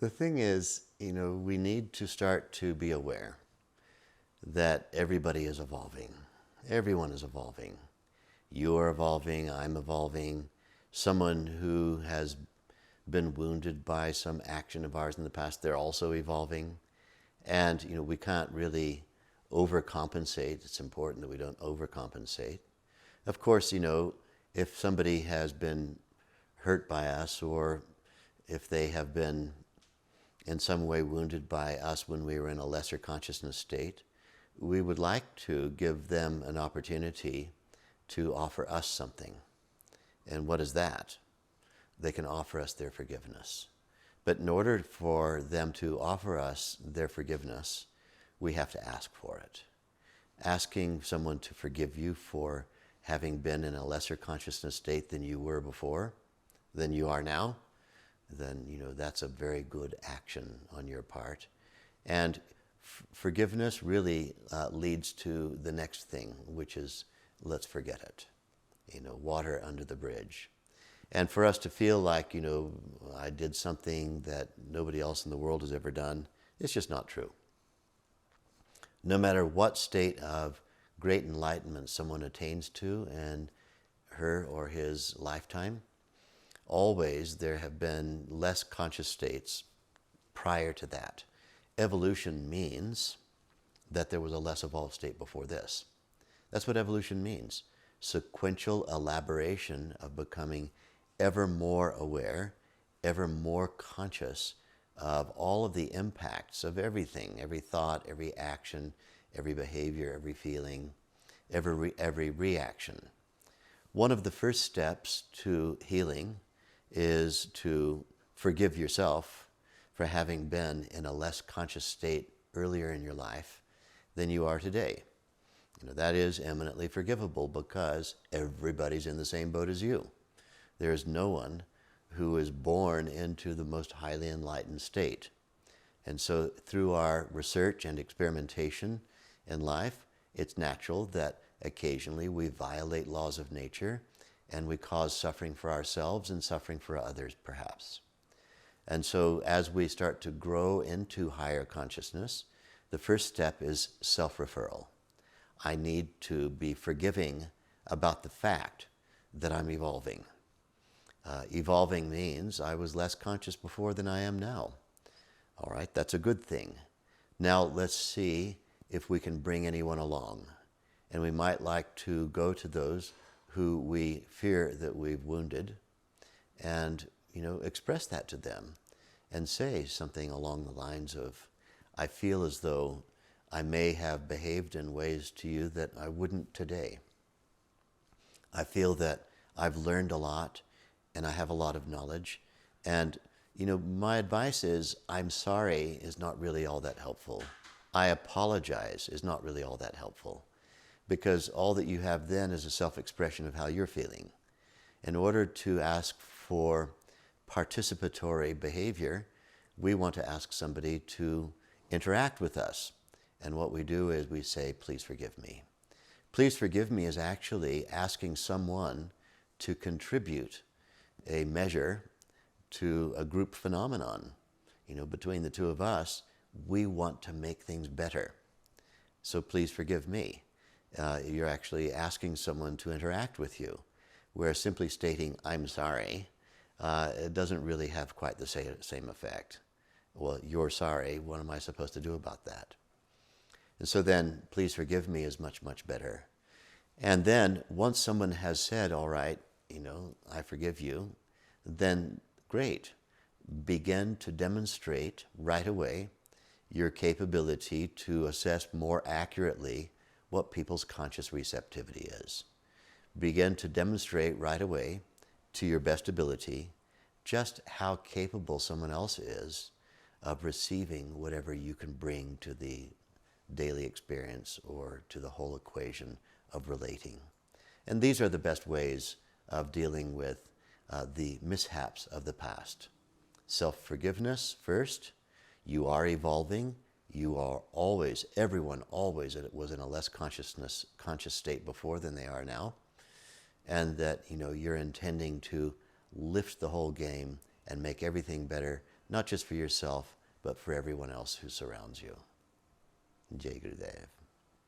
The thing is, we need to start to be aware that everybody is evolving. Everyone is evolving. You're evolving, I'm evolving. Someone who has been wounded by some action of ours in the past, they're also evolving. And, we can't really overcompensate. It's important that we don't overcompensate. Of course, if somebody has been hurt by us, or if they have been in some way wounded by us when we were in a lesser consciousness state, we would like to give them an opportunity to offer us something. And what is that? They can offer us their forgiveness. But in order for them to offer us their forgiveness, we have to ask for it. Asking someone to forgive you for having been in a lesser consciousness state than you were before, than you are now, then that's a very good action on your part. And forgiveness really leads to the next thing, which is let's forget it. Water under the bridge. And for us to feel like, I did something that nobody else in the world has ever done, it's just not true. No matter what state of great enlightenment someone attains to in her or his lifetime, always there have been less conscious states prior to that. Evolution means that there was a less evolved state before this. That's what evolution means. Sequential elaboration of becoming ever more aware, ever more conscious of all of the impacts of everything, every thought, every action, every behavior, every feeling, every reaction. One of the first steps to healing is to forgive yourself for having been in a less conscious state earlier in your life than you are today. That is eminently forgivable because everybody's in the same boat as you. There is no one who is born into the most highly enlightened state. And so through our research and experimentation in life, it's natural that occasionally we violate laws of nature and we cause suffering for ourselves and suffering for others, perhaps. And so as we start to grow into higher consciousness, the first step is self-referral. I need to be forgiving about the fact that I'm evolving. Evolving means I was less conscious before than I am now. All right, that's a good thing. Now let's see if we can bring anyone along. And we might like to go to those who we fear that we've wounded and, express that to them and say something along the lines of, I feel as though I may have behaved in ways to you that I wouldn't today. I feel that I've learned a lot and I have a lot of knowledge. And, my advice is, I'm sorry is not really all that helpful. I apologize is not really all that helpful, because all that you have then is a self-expression of how you're feeling. In order to ask for participatory behavior, we want to ask somebody to interact with us. And what we do is we say, please forgive me. Please forgive me is actually asking someone to contribute a measure to a group phenomenon. Between the two of us, we want to make things better. So please forgive me. You're actually asking someone to interact with you, where simply stating, I'm sorry, it doesn't really have quite the same effect. Well, you're sorry, what am I supposed to do about that? And so then, please forgive me is much, much better. And then, once someone has said, all right, I forgive you, then great. Begin to demonstrate right away your capability to assess more accurately what people's conscious receptivity is. Begin to demonstrate right away, to your best ability, just how capable someone else is of receiving whatever you can bring to the daily experience or to the whole equation of relating. And these are the best ways of dealing with the mishaps of the past. Self-forgiveness first. You are evolving. You are always, everyone always was in a less conscious state before than they are now. And that, you're intending to lift the whole game and make everything better not just for yourself, but for everyone else who surrounds you. Jai Gurudev.